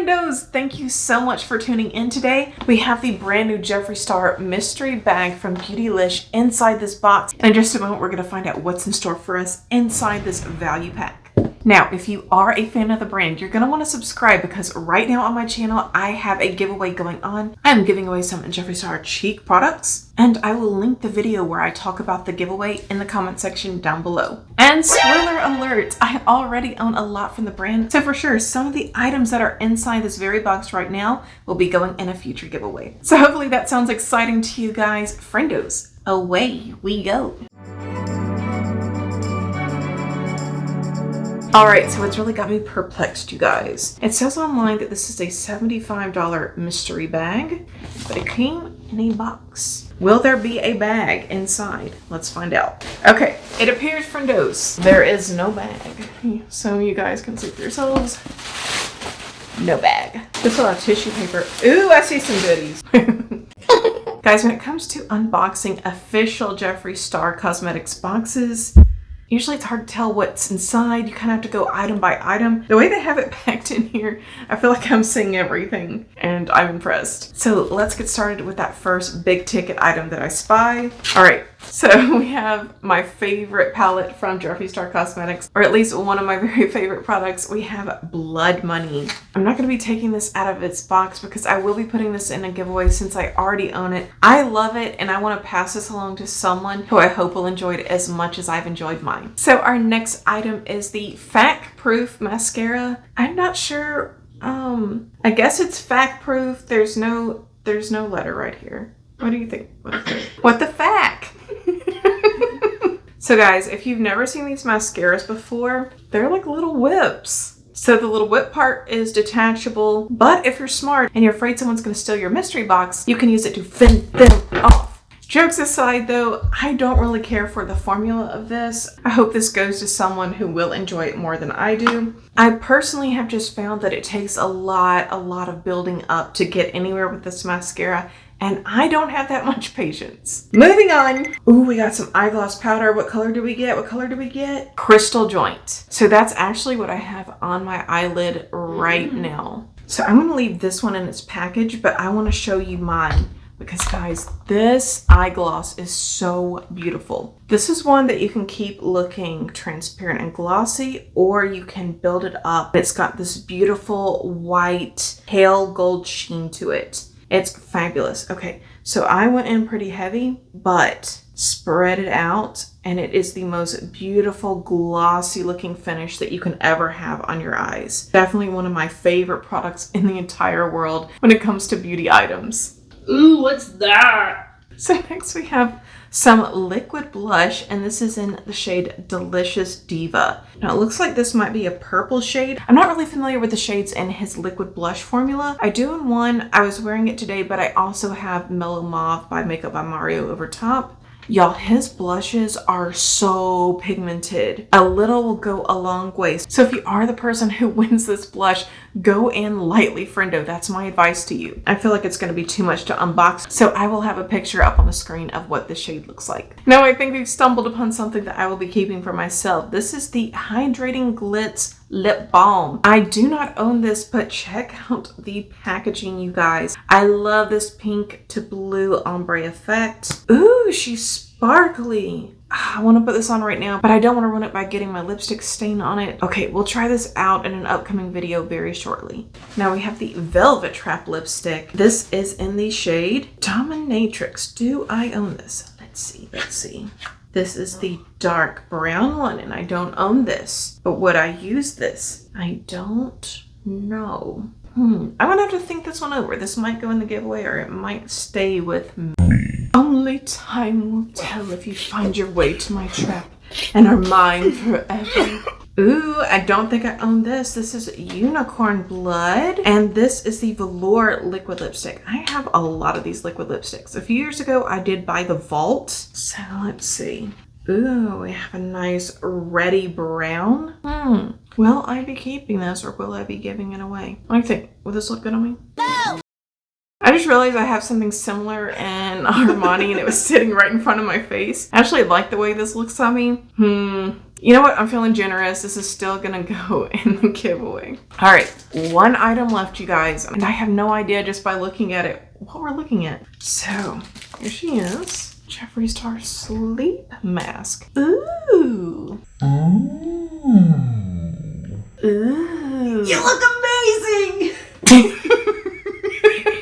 friendos! Thank you so much for tuning in today. We have the brand new Jeffree Star mystery bag from Beautylish inside this box. And in just a moment, we're going to find out what's in store for us inside this value pack. Now, if you are a fan of the brand, you're going to want to subscribe because right now on my channel, I have a giveaway going on. I'm giving away some Jeffree Star cheek products, and I will link the video where I talk about the giveaway in the comment section down below. And spoiler alert, I already own a lot from the brand, so for sure, some of the items that are inside this very box right now will be going in a future giveaway. So hopefully that sounds exciting to you guys. Friendos, away we go. Alright, so it's really got me perplexed, you guys. It says online that this is a $75 mystery bag, but it came in a box. Will there be a bag inside? Let's find out. Okay, it appears, friendos, there is no bag. So you guys can see for yourselves. No bag. Just a lot of tissue paper. Ooh, I see some goodies. Guys, when it comes to unboxing official Jeffree Star Cosmetics boxes, usually it's hard to tell what's inside. You kind of have to go item by item. The way they have it packed in here, I feel like I'm seeing everything and I'm impressed. So let's get started with that first big ticket item that I spy. All right, so we have my favorite palette from Jeffree Star Cosmetics, or at least one of my very favorite products. We have Blood Money. I'm not going to be taking this out of its box because I will be putting this in a giveaway since I already own it. I love it and I want to pass this along to someone who I hope will enjoy it as much as I've enjoyed mine. So our next item is the Fact Proof mascara. I'm not sure. I guess it's fact proof. There's no letter right here. What do you think? What the fact? So guys, if you've never seen these mascaras before, they're like little whips. So the little whip part is detachable, but if you're smart and you're afraid someone's going to steal your mystery box, you can use it to fend them off. Jokes aside though, I don't really care for the formula of this. I hope this goes to someone who will enjoy it more than I do. I personally have just found that it takes a lot of building up to get anywhere with this mascara, and I don't have that much patience. Moving on. Ooh, we got some eye gloss powder. What color do we get? What color do we get? Crystal Joint. So that's actually what I have on my eyelid right now. So I'm gonna leave this one in its package, but I wanna show you mine. Because guys, this eye gloss is so beautiful. This is one that you can keep looking transparent and glossy, or you can build it up. It's got this beautiful white pale gold sheen to it. It's fabulous. Okay, so I went in pretty heavy, but spread it out, and it is the most beautiful glossy looking finish that you can ever have on your eyes. Definitely one of my favorite products in the entire world when it comes to beauty items. Ooh, what's that? So next we have some liquid blush, and this is in the shade Delicious Diva. Now it looks like this might be a purple shade. I'm not really familiar with the shades in his liquid blush formula. I do in one. I was wearing it today, but I also have Mellow Mauve by Makeup by Mario over top. Y'all, his blushes are so pigmented. A little will go a long way. So if you are the person who wins this blush, go in lightly, friendo. That's my advice to you. I feel like it's going to be too much to unbox, so I will have a picture up on the screen of what the shade looks like. Now I think we've stumbled upon something that I will be keeping for myself. This is the Hydrating Glitz Lip Balm. I do not own this, but check out the packaging, you guys. I love this pink to blue ombre effect. Ooh, she's sparkly. I want to put this on right now, but I don't want to ruin it by getting my lipstick stain on it. Okay, we'll try this out in an upcoming video very shortly. Now we have the Velvet Trap lipstick. This is in the shade Dominatrix. Do I own this? Let's see. This is the dark brown one, and I don't own this. But would I use this? I don't know. I'm gonna have to think this one over. This might go in the giveaway, or it might stay with me. Only time will tell if you find your way to my trap and are mine forever. Ooh, I don't think I own this. This is Unicorn Blood, and this is the Velour liquid lipstick. I have a lot of these liquid lipsticks. A few years ago, I did buy the Vault. So let's see. Ooh, we have a nice reddy brown. Will I be keeping this, or will I be giving it away? What do you think? Will this look good on me? No! I just realized I have something similar in Armani, and it was sitting right in front of my face. I actually like the way this looks on me. You know what? I'm feeling generous. This is still gonna go in the giveaway. All right, one item left, you guys. And I have no idea just by looking at it what we're looking at. So here she is. Jeffree Star Sleep Mask. Ooh. Ooh. You look amazing!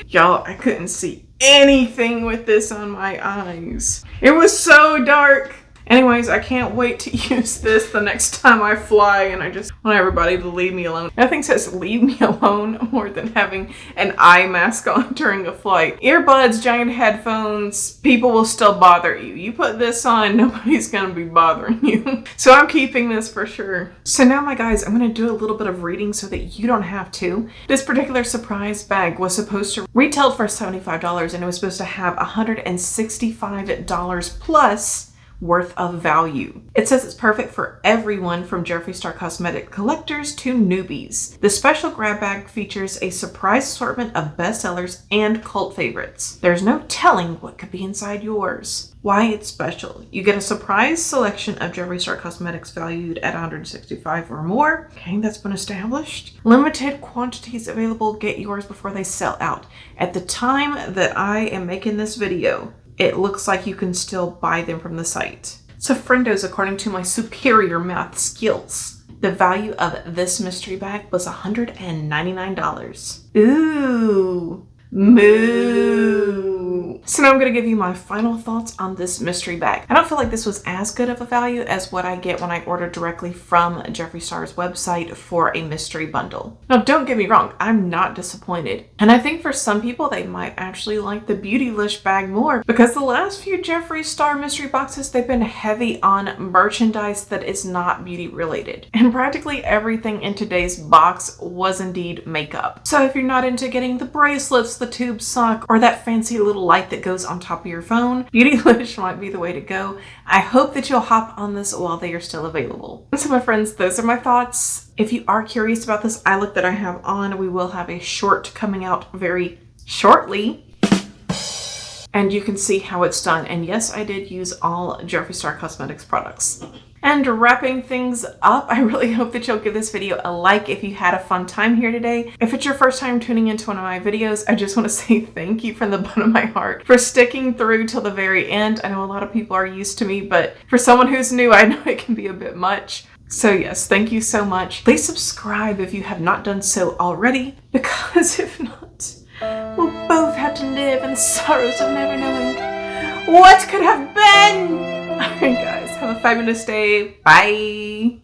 Y'all, I couldn't see anything with this on my eyes. It was so dark. Anyways, I can't wait to use this the next time I fly, and I just want everybody to leave me alone. Nothing says leave me alone more than having an eye mask on during a flight. Earbuds, giant headphones, people will still bother you. You put this on, nobody's gonna be bothering you. So I'm keeping this for sure. So now, my guys, I'm gonna do a little bit of reading so that you don't have to. This particular surprise bag was supposed to retail for $75, and it was supposed to have $165 plus worth of value. It says it's perfect for everyone from Jeffree Star cosmetic collectors to newbies. The special grab bag features a surprise assortment of bestsellers and cult favorites. There's no telling what could be inside yours. Why it's special. You get a surprise selection of Jeffree Star cosmetics valued at $165 or more. Okay, that's been established. Limited quantities available. Get yours before they sell out. At the time that I am making this video, it looks like you can still buy them from the site. So Friendos, according to my superior math skills, the value of this mystery bag was $199. Ooh, moo. So now I'm gonna give you my final thoughts on this mystery bag. I don't feel like this was as good of a value as what I get when I order directly from Jeffree Star's website for a mystery bundle. Now, don't get me wrong, I'm not disappointed. And I think for some people, they might actually like the Beautylish bag more, because the last few Jeffree Star mystery boxes, they've been heavy on merchandise that is not beauty related. And practically everything in today's box was indeed makeup. So if you're not into getting the bracelets, the tube sock, or that fancy little light that goes on top of your phone, Beautylish might be the way to go. I hope that you'll hop on this while they are still available. So my friends, those are my thoughts. If you are curious about this eye look that I have on, we will have a short coming out very shortly. And you can see how it's done. And yes, I did use all Jeffree Star Cosmetics products. And wrapping things up, I really hope that you'll give this video a like if you had a fun time here today. If it's your first time tuning into one of my videos, I just want to say thank you from the bottom of my heart for sticking through till the very end. I know a lot of people are used to me, but for someone who's new, I know it can be a bit much. So yes, thank you so much. Please subscribe if you have not done so already, because if not, we'll both have to live in the sorrows of never knowing what could have been. All right, guys, have a fabulous day. Bye.